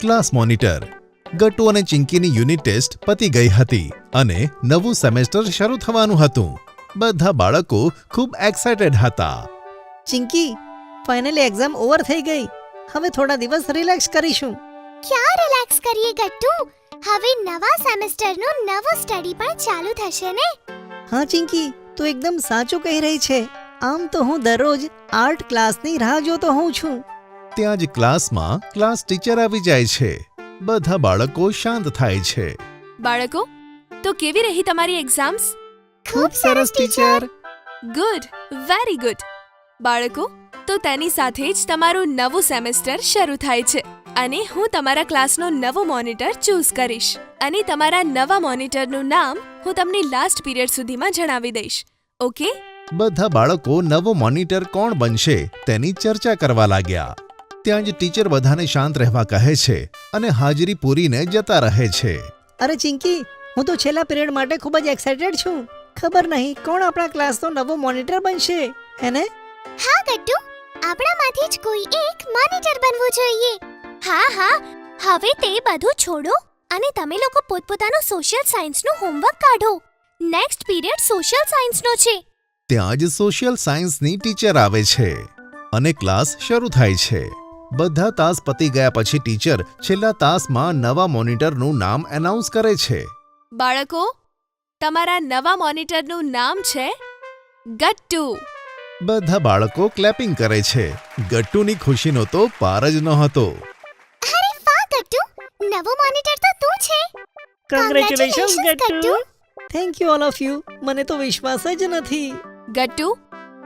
Class monitor. Gattu અને ચિંકીની unit test પતી ગઈ હતી અને નવું સેમેસ્ટર શરૂ થવાનું હતું. બધા બાળકો ખૂબ એક્સાઇટેડ હતા. ચિંકી, ફાઇનલી એક્ઝામ ઓવર થઈ ગઈ. હવે થોડા દિવસ રિલેક્સ કરીશું. ક્યાં રિલેક્સ કરીએ ગટ્ટુ? હવે નવા સેમેસ્ટરનું નવું સ્ટડી પણ ચાલુ થશે ને? હા ચિંકી, તું એકદમ સાચું કહી રહી છે. આમ તો હું દરરોજ આર્ટ ક્લાસની રાહ જોતો હોઉં છું. ત્યાં જ ક્લાસમાં ક્લાસ ટીચર આવી જાય છે. બધા બાળકો શાંત થાય છે. બાળકો, તો કેવી રહી તમારી એક્ઝામ્સ? ખૂબ સરસ ટીચર. Good, very good. બાળકો, તો તેની સાથે જ તમારું નવું સેમેસ્ટર શરૂ થાય છે અને હું તમારા ક્લાસનો નવો મોનિટર ચૂઝ કરીશ અને તમારા નવા મોનિટરનું નામ હું તમને લાસ્ટ પીરિયડ સુધીમાં જણાવી દઈશ. ઓકે? બધા બાળકો નવો મોનિટર કોણ બનશે તેની ચર્ચા કરવા લાગ્યા. ત્યાં જ ટીચર બધાને શાંત રહેવા કહે છે અને હાજરી પૂરીને જતા રહે છે. અરે ચિંકી, હું તો છેલ્લા પીરિયડ માટે ખૂબ જ એક્સાઇટેડ છું. ખબર નહીં કોણ આપણા ક્લાસનો નવો મોનિટર બનશે, હેને? હા ગટ્ટુ, આપણામાંથી જ કોઈ એક મોનિટર બનવું જોઈએ. હા, હવે તે બધું છોડો અને તમે લોકો પોતપોતાનું સોશિયલ સાયન્સનું હોમવર્ક કાઢો. નેક્સ્ટ પીરિયડ સોશિયલ સાયન્સનો છે. ત્યાં જ સોશિયલ સાયન્સની ટીચર આવે છે અને ક્લાસ શરૂ થાય છે. બધા તાસ પતી ગયા પછી ટીચર છેલ્લા તાસમાં નવા મોનિટરનું નામ એનાઉન્સ કરે છે. બાળકો, તમારા નવા મોનિટરનું નામ છે ગટ્ટુ. બધા બાળકો ક્લેપિંગ કરે છે. ગટ્ટુની ખુશીનો તો પાર જ નહોતો. અરે વાહ ગટ્ટુ, નવો મોનિટર તો તું છે. Congratulations Congratulations, Gattu. Thank you all of you. મને તો વિશ્વાસ જ નથી. ગટ્ટુ,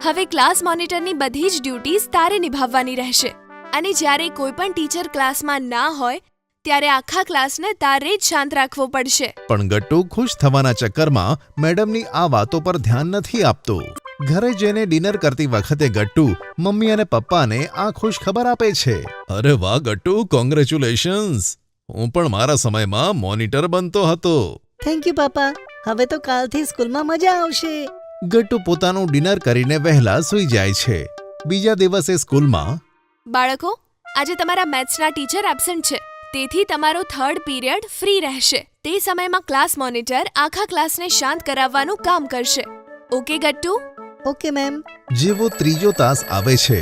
હવે ક્લાસ મોનિટરની બધી જ ડ્યુટીઝ તારે નિભાવવાની રહેશે અને જ્યારે કોઈ પણ ટીચર ક્લાસમાં ના હોય ત્યારે આખા ક્લાસને તારે જ શાંત રાખવો પડશે. પણ ગટ્ટુ ખુશ થવાના ચક્કરમાં મેડમની આ વાતો પર ધ્યાન નથી આપતો. ઘરે જઈને ડિનર કરતી વખતે ગટ્ટુ મમ્મી અને પપ્પાને આ ખુશ ખબર આપે છે. અરે વાહ ગટ્ટુ, કોંગ્રેચ્યુલેશન્સ. હું પણ મારા સમયમાં મોનિટર બનતો હતો. થેન્ક યુ પાપા. હવે તો કાલથી સ્કૂલમાં મજા આવશે. ગટ્ટુ પોતાનું ડિનર કરીને વહેલા સૂઈ જાય છે. બીજા દિવસે સ્કૂલમાં બાળકો, આજે તમારા મેથ્સના ટીચર એબ્સન્ટ છે, તેથી તમારો થર્ડ પીરિયડ ફ્રી રહેશે. તે સમયમાં ક્લાસ મોનિટર આખા ક્લાસને શાંત કરાવવાનું કામ કરશે. ઓકે ગટ્ટુ? Okay ma'am. જેવો ત્રીજો તાસ આવે છે,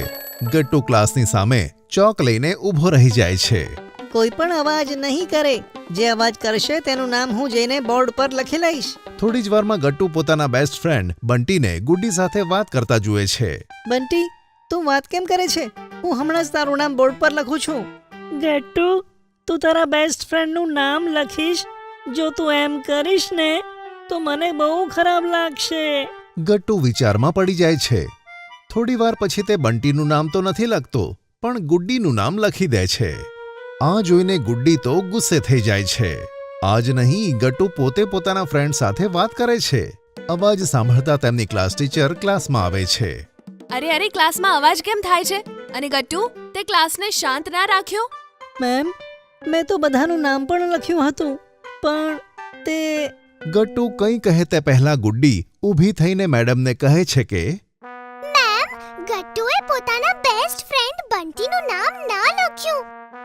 ગટ્ટુ ક્લાસની સામે ચોક લઈને ઊભો રહી જાય છે. કોઈ પણ અવાજ નહીં કરે. જે અવાજ કરશે તેનું નામ હું જઈને બોર્ડ પર લખી લઈશ. થોડી જ વારમાં ગટ્ટુ પોતાના બેસ્ટ ફ્રેન્ડ બંટીને ગુડ્ડી સાથે વાત કરતા જુએ છે. બંટી, તું વાત કેમ કરે છે? હું હમણાં જ તારું નામ બોર્ડ પર લખું છું. ગટ્ટુ, તું તારા બેસ્ટ ફ્રેન્ડનું નામ લખીશ? જો તું એમ કરીશ ને તો મને બહુ ખરાબ લાગશે. ગટ્ટુ વિચારમાં પડી જાય છે. થોડી વાર પછી તે બંટીનું નામ તો નથી લખતો, પણ ગુડ્ડીનું નામ લખી દે છે. આ જોઈને ગુડ્ડી તો ગુસ્સે થઈ જાય છે. આજ નહીં, ગટ્ટુ પોતે પોતાના ફ્રેન્ડ સાથે વાત કરે છે. અવાજ સાંભળતા તેમની ક્લાસ ટીચર ક્લાસમાં આવે છે. અરે ક્લાસમાં અવાજ કેમ થાય છે? અને ગટ્ટુ, તે ક્લાસને શાંત ના રાખ્યો? મેમ, મેં તો બધાનું નામ પણ લખ્યું હતું, પણ તે... ગટ્ટુ કંઈ કહે તે પહેલા ગુડ્ડી ઊભી થઈને મેડમને કહે છે કે મેમ, ગટ્ટુએ પોતાના બેસ્ટ ફ્રેન્ડ બંટીનું નામ ના લખ્યું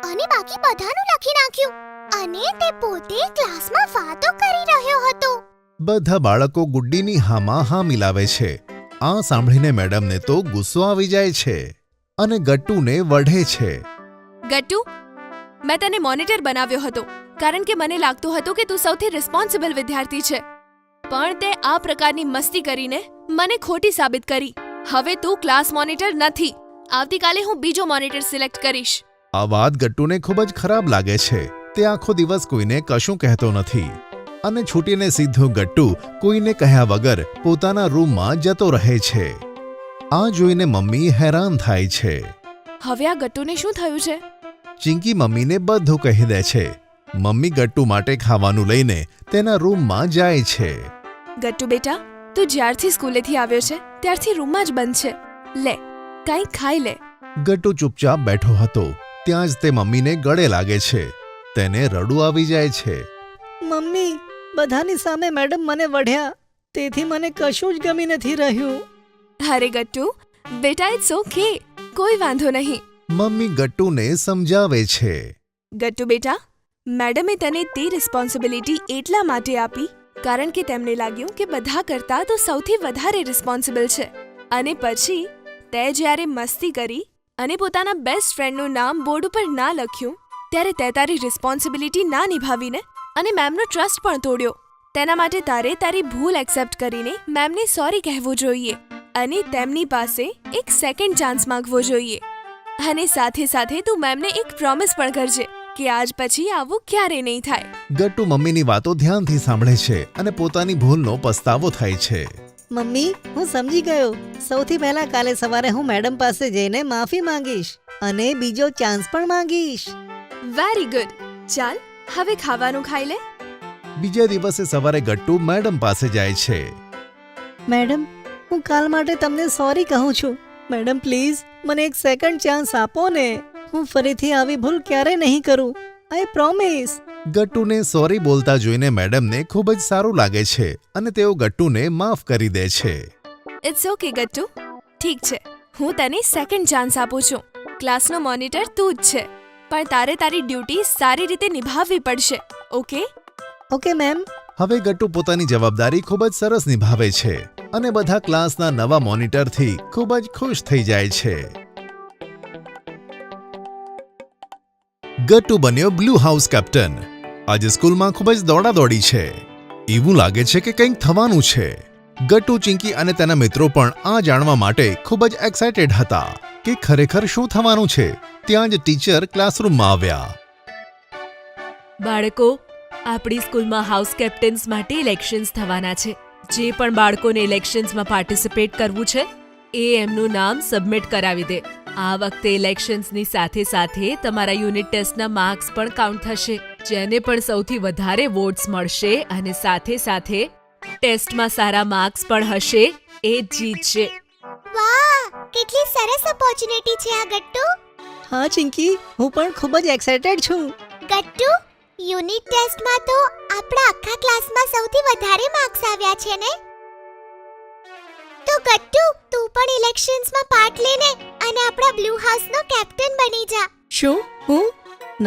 અને બાકી બધાનું લખી નાખ્યું અને તે પોતે ક્લાસમાં વાતો કરી રહ્યો હતો. બધા બાળકો ગુડ્ડીની હામાં હા મિલાવે છે. આ સાંભળીને મેડમને તો ગુસ્સો આવી જાય છે અને ગટ્ટુને વઢે છે. ગટ્ટુ, મેં તને મોનિટર બનાવ્યો હતો કારણ કે મને લાગતું હતું કે તું સૌથી રિસ્પોન્સિબલ વિદ્યાર્થી છે, પણ તે આ પ્રકારની મસ્તી કરીને મને ખોટી સાબિત કરી. હવે તું ક્લાસ મોનિટર નથી. આવતીકાલે હું બીજો મોનિટર સિલેક્ટ કરીશ. આ વાત ગટ્ટુને ખૂબ જ ખરાબ લાગે છે. તે આખો દિવસ કોઈને કશું કહેતો નથી અને છૂટીને સીધો ગટ્ટુ કોઈને કહ્યા વગર પોતાના રૂમમાં જતો રહે છે. આ જોઈને મમ્મી હેરાન થાય છે. હવે આ ગટ્ટુને શું થયું છે? ચિંકી મમ્મીને બધું કહી દે છે. મમ્મી ગટ્ટુ માટે ખાવાનું લઈને તેના રૂમમાં જાય છે. ગટ્ટુ બેટા, તું જ્યારથી સ્કૂલેથી આવ્યો છે ત્યારથી રૂમમાં જ બંધ છે. લે, કંઈક ખાઈ લે. ગટ્ટુ ચૂપચાપ બેઠો હતો. ત્યાં જ તે મમ્મીને ગળે લાગે છે. તેને રડવું આવી જાય છે. મમ્મી, બધાની સામે મેડમ મને વઢ્યા, તેથી મને કશું જ ગમી નથી રહ્યું. અરે ગટ્ટુ, બેટા ઇટ્સ ઓકે, કોઈ વાંધો નહીં. મમ્મી ગટ્ટુને સમજાવે છે. ગટ્ટુ બેટા, મેડમે તને તે રિસ્પોન્સિબિલિટી એટલા માટે આપી કારણ કે તેમને લાગ્યું કે બધા કરતાં તો સૌથી વધારે રિસ્પોન્સિબલ છે. અને પછી તે જ્યારે મસ્તી કરી અને પોતાના બેસ્ટ ફ્રેન્ડનું નામ બોર્ડ ઉપર ના લખ્યું ત્યારે તે તારી રિસ્પોન્સિબિલિટી ના નિભાવીને અને મેમનો ટ્રસ્ટ પણ તોડ્યો. તેના માટે તારે તારી ભૂલ એક્સેપ્ટ કરીને મેમને સોરી કહેવું જોઈએ અને તેમની પાસે એક સેકન્ડ ચાન્સ માંગવો જોઈએ. અને સાથે સાથે તું મેમને એક પ્રોમિસ પણ કરજે કે આજ પછી આવું ક્યારે નહીં થાય. ગટ્ટુ મમ્મીની વાતો ધ્યાનથી સાંભળે છે અને પોતાની ભૂલનો પસ્તાવો થાય છે. મમ્મી, હું સમજી ગયો. સૌથી પહેલા કાલે સવારે હું મેડમ પાસે જઈને માફી માંગીશ અને બીજો ચાન્સ પણ માંગીશ. Very good. ચાલ હવે ખાવાનું ખાઈ લે. બીજા દિવસે સવારે ગટ્ટુ મેડમ પાસે જાય છે. મેડમ, હું કાલ માટે તમને સોરી કહું છું. મેડમ પ્લીઝ મને એક સેકન્ડ ચાન્સ આપો ને. હું ફરીથી આવી ભૂલ ક્યારે નહીં કરું. આઈ પ્રોમિસ. ગટ્ટુને સોરી બોલતા જોઈને મેડમને ખૂબ જ સારું લાગે છે અને તેઓ ગટ્ટુને માફ કરી દે છે. ઇટ્સ ઓકે ગટ્ટુ, ઠીક છે, હું તને સેકન્ડ ચાન્સ આપું છું. ક્લાસનો મોનિટર તું જ છે, પણ તારે તારી ડ્યુટી સારી રીતે નિભાવવી પડશે. ઓકે? Okay ma'am. હવે ગટ્ટુ પોતાની જવાબદારી ખૂબ જ સરસ નિભાવે છે અને બધા ક્લાસના નવા મોનિટરથી ખૂબ જ ખુશ થઈ જાય છે. ગટ્ટુ બન્યો બ્લુ હાઉસ કેપ્ટન. આજે સ્કૂલમાં ખૂબ જ દોડાદોડી છે. એવું લાગે છે કે કંઈક થવાનું છે. ગટ્ટુ, ચિંકી અને તેના મિત્રો પણ આ જાણવા માટે ખૂબ જ એક્સાઇટેડ હતા કે ખરેખર શું થવાનું છે. ત્યાં જ ટીચર ક્લાસરૂમમાં આવ્યા. બાળકો, આપણી સ્કૂલમાં હાઉસ કેપ્ટન્સ માટે ઇલેક્શન્સ થવાના છે. જે પણ બાળકોને ઇલેક્શન્સમાં પાર્ટિસિપેટ કરવું છે એ એમનું નામ સબમિટ કરાવી દે. આ વખતે ઇલેક્શન્સની સાથે સાથે તમારા યુનિટ ટેસ્ટના માર્ક્સ પણ કાઉન્ટ થશે. જેને પણ સૌથી વધારે વોટ્સ મળશે અને સાથે સાથે ટેસ્ટમાં સારા માર્ક્સ પણ હશે એ જ જીતશે. વાહ, કેટલી સરસ ઓપોર્ચ્યુનિટી છે આ ગટ્ટુ. હા ચિંકી, હું પણ ખૂબ જ એક્સાઇટેડ છું. ગટ્ટુ, યુનિટ ટેસ્ટમાં તો આપણા આખા ક્લાસમાં સૌથી વધારે માર્ક્સ આવ્યા છે ને? તો ગટ્ટુ, તું પણ ઇલેક્શન્સમાં પાર્ટ લેને અને આપણા બ્લુ હાઉસનો કેપ્ટન બની જા. શું? હું?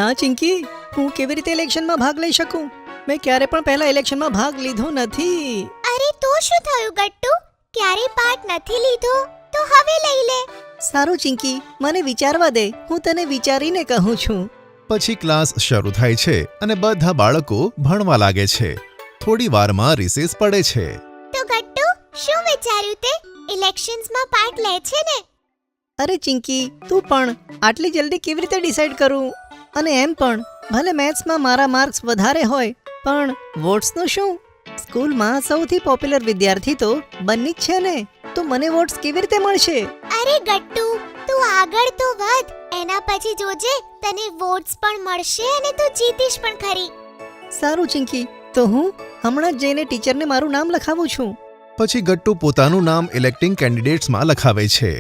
ના ચિંકી, હું કેવી રીતે ઇલેક્શનમાં ભાગ લઈ શકું? મેં ક્યારે પણ પહેલા ઇલેક્શનમાં ભાગ લીધો નથી. અરે તો શું થયું ગટ્ટુ? ક્યારે પાર્ટ નથી લીધો તો હવે લઈ લે. સારું ચિંકી, મને વિચારવા દે. હું તને વિચારીને કહું છું. પછી ક્લાસ શરૂ થાય છે અને બધા બાળકો ભણવા લાગે છે. થોડી વારમાં રિસેસ પડે છે. તો ગટ્ટુ, શું વિચાર્યું તે? ઇલેક્શન્સમાં પાર્ટ લે છે ને? અરે ચિંકી, તું પણ આટલી જલ્દી કેવી રીતે ડિસાઈડ કરું? અને એમ પણ ભલે મેથ્સમાં મારા માર્ક્સ વધારે હોય પણ વોટ્સનું શું? સ્કૂલમાં સૌથી પોપ્યુલર વિદ્યાર્થી તો બન્ની જ છે ને, તો મને વોટ્સ કેવી રીતે મળશે? અરે ગટ્ટુ, તું આગળ તો વધ. એના પછી જોજે તને વોટ્સ પણ મળશે અને તું જીતીશ પણ ખરી. સારું ચિંકી, તો હું હમણાં જ જઈને ટીચરને મારું નામ લખાવું છું. પછી ગટ્ટુ પોતાનું નામ ઇલેક્ટિંગ કેન્ડિડેટ્સમાં લખાવે છે.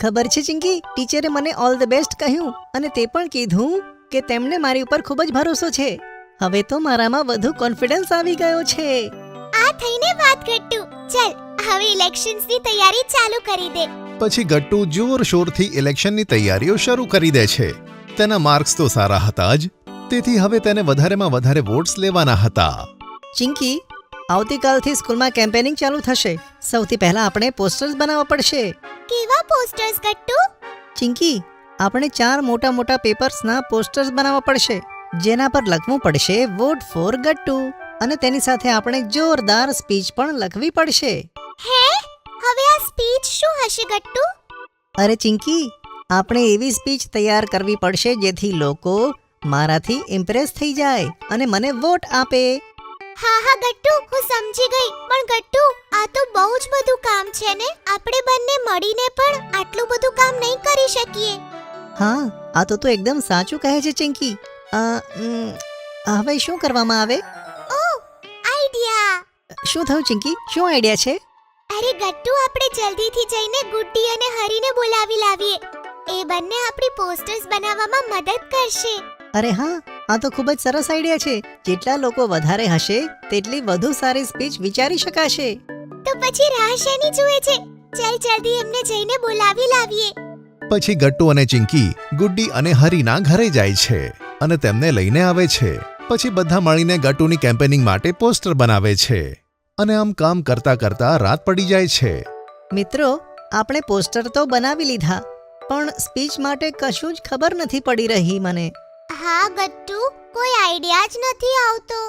ખબર છે ચિંકી, ટીચરે મને ઓલ ધ બેસ્ટ કહ્યું અને તે પણ કીધું કે તેમને મારી ઉપર ખૂબ જ ભરોસો છે. હવે તો મારામાં વધુ કોન્ફિડન્સ આવી ગયો છે. આ થઈને વાત ગટ્ટુ. ચલ હવે ઇલેક્શન્સની તૈયારી ચાલુ કરી દે. પછી ગટ્ટુ જોરશોરથી ઇલેક્શનની તૈયારીઓ શરૂ કરી દે છે. તેના માર્ક્સ તો સારા હતા જ, તેથી હવે તેને વધારેમાં વધારે વોટ્સ લેવાના હતા. ચિંકી, આવતીકાલથી સ્કૂલમાં કેમ્પેનિંગ ચાલુ થશે. સૌથી પહેલા આપણે પોસ્ટર્સ બનાવવા પડશે. કેવા પોસ્ટર્સ ગટ્ટુ? ચિંકી, આપણે 4 મોટા મોટા પેપર્સના પોસ્ટર્સ બનાવવા પડશે જેના પર લખવું પડશે વોટ ફોર ગટ્ટુ અને તેની સાથે આપણે જોરદાર સ્પીચ પણ લખવી પડશે. હે, હવે આ સ્પીચ શું હશે ગટ્ટુ? અરે ચિંકી, આપણે એવી સ્પીચ તૈયાર કરવી પડશે જેથી લોકો મારાથી ઇમ્પ્રેસ થઈ જાય અને મને વોટ આપે. હા હા ગટ્ટુ, હું સમજી ગઈ. પણ ગટ્ટુ, આ તો બહુ જ બધું કામ છે ને. આપણે બંને મળીને પણ આટલું બધું કામ નહીં કરી શકીએ. હા, આ તો તું એકદમ સાચું કહે છે ચિંકી. હવે શું કરવામાં આવે? ઓ, આઈડિયા. શું થયું ચિંકી? શું આઈડિયા છે? અરે ગટ્ટુ, આપણે જલ્દીથી જઈને ગુડ્ડી અને હરીને બોલાવી લાવીએ. એ બંને આપણી પોસ્ટર્સ બનાવવામાં મદદ કરશે. અરે હા, આ તો ખૂબ જ સરસ આઈડિયા છે. જેટલા લોકો વધારે હશે તેટલી વધુ સારી સ્પીચ વિચારી શકાશે. તો પછી રાહ શેની જુએ છે? ચાલ જલ્દી એમને જઈને બોલાવી લાવીએ. પછી ગટ્ટુ અને ચિંકી ગુડ્ડી અને હરીના ઘરે જાય છે અને તેમને લઈને આવે છે. પછી બધા મળીને ગટ્ટુની કેમ્પેનિંગ માટે પોસ્ટર બનાવે છે અને આમ કામ કરતા કરતા રાત પડી જાય છે. મિત્રો, આપણે પોસ્ટર તો બનાવી લીધા, પણ સ્પીચ માટે કશું જ ખબર નથી પડી રહી મને. હા ગટ્ટુ, કોઈ આઈડિયા જ નથી આવતો.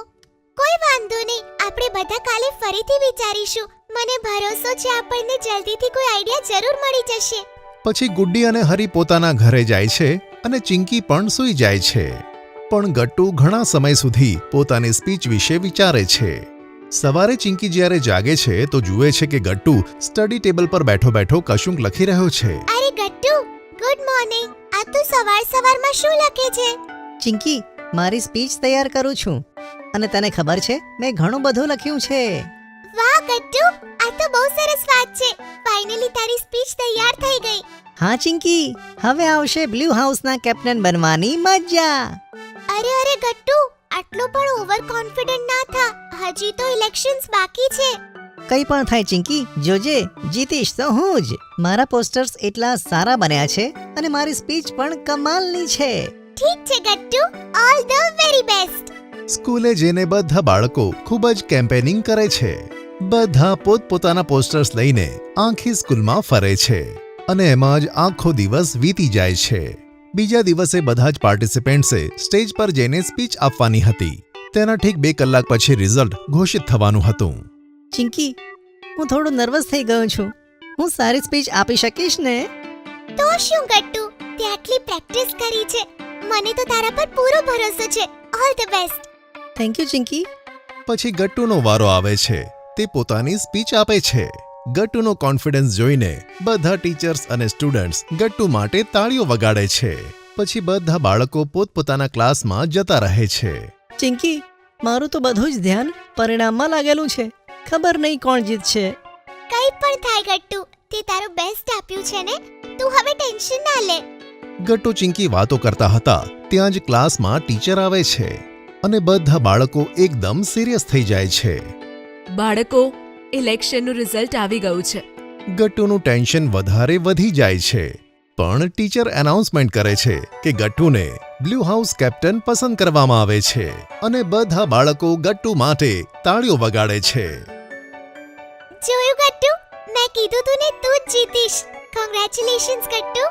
કોઈ વાંધો નહીં, આપણે બધા કાલે ફરીથી વિચારીશું. મને ભરોસો છે આપણને જલ્દીથી કોઈ આઈડિયા જરૂર મળી જશે. પછી ગુડ્ડી અને હરી પોતાના ઘરે જાય છે અને ચિંકી પણ સૂઈ જાય છે. પણ ગટ્ટુ ઘણા સમય સુધી પોતાની સ્પીચ વિશે વિચારે છે. સવારે ચિંકી જ્યારે જાગે છે તો જુએ છે કે ગટ્ટુ સ્ટડી ટેબલ પર બેઠો બેઠો કશુંક લખી રહ્યો છે. અરે ગટ્ટુ, ગુડ મોર્નિંગ. આ તું સવારમાં શું લખે છે? ચિંકી, મારી સ્પીચ તૈયાર કરું છું અને તને ખબર છે મેં ઘણું બધું લખ્યું છે. વાહ ગટ્ટુ, આ તો બહુ સરસ વાત છે. ફાઇનલી તારી સ્પીચ તૈયાર થઈ ગઈ. હા ચિંકી, હવે આવશે બ્લુ હાઉસના કેપ્ટન બનવાની મજા. અરે ગટ્ટુ, આટલો પણ ઓવર કોન્ફિડન્ટ ના થા. હજી તો ઇલેક્શન્સ બાકી છે. કંઈ પણ થાય ચિંકી, જોજે જીતીશ તો હું જ. મારા પોસ્ટર્સ એટલા સારા બન્યા છે અને મારી સ્પીચ પણ કમાલની છે. ઠીક છે Gattu, all the very best. સ્કૂલે જઈને બધા બાળકો ખૂબ જ કેમ્પેનિંગ કરે છે. બધા પોતપોતાના પોસ્ટર્સ લઈને આખી સ્કૂલમાં ફરે છે અને એમાં જ આખો દિવસ વીતી જાય છે. બીજા દિવસે બધા જ પાર્ટિસિપન્ટ્સે સ્ટેજ પર જઈને સ્પીચ આપવાની હતી. તેના ઠીક 2 કલાક પછી રિઝલ્ટ ઘોષિત થવાનું હતું. ચિંકી, હું થોડો નર્વસ થઈ ગયો છું. હું સારી સ્પીચ આપી શકીશ ને? તો શું ગટ્ટુ, તે આટલી પ્રેક્ટિસ કરી છે. મને તો તારા પર પૂરો ભરોસો છે. All the best. Thank you Chinki. પછી ગટ્ટુનો વારો આવે છે. તે પોતાની સ્પીચ આપે છે. ગટ્ટુનો કોન્ફિડન્સ જોઈને બધા ટીચર્સ અને સ્ટુડન્ટ્સ ગટ્ટુ માટે તાળીઓ વગાડે છે. પછી બધા બાળકો પોતપોતાના ક્લાસમાં જતા રહે છે. ચિંકી, મારું તો બધું જ ધ્યાન પરિણામમાં લાગેલું છે. ખબર નહીં કોણ જીતશે. કંઈ પણ થાય ગટ્ટુ, તે તારું બેસ્ટ આપ્યું છે ને. તું હવે ટેન્શન ના લે. ગટ્ટુ ચિંકી વાતો કરતા હતા ત્યાં જ ક્લાસમાં ટીચર આવે છે અને બધા બાળકો એકદમ સિરિયસ થઈ જાય છે. બાળકો, ઇલેક્શનનું રિઝલ્ટ આવી ગયું છે. ગટ્ટુનું ટેન્શન વધારે વધી જાય છે. પણ ટીચર એનાઉન્સમેન્ટ કરે છે કે ગટ્ટુને બ્લુ હાઉસ કેપ્ટન પસંદ કરવામાં આવે છે અને બધા બાળકો ગટ્ટુ માટે તાળીઓ વગાડે છે. જોયું ગટ્ટુ, મેં કીધું તું ને, તું જ જીતીશ. કોંગ્રેચ્યુલેશન્સ ગટ્ટુ.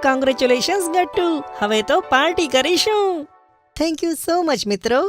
કોંગ્રેચ્યુલેશન્સ ગટ્ટુ. હવે તો પાર્ટી કરીશું. થેન્ક યુ સો મચ મિત્રો.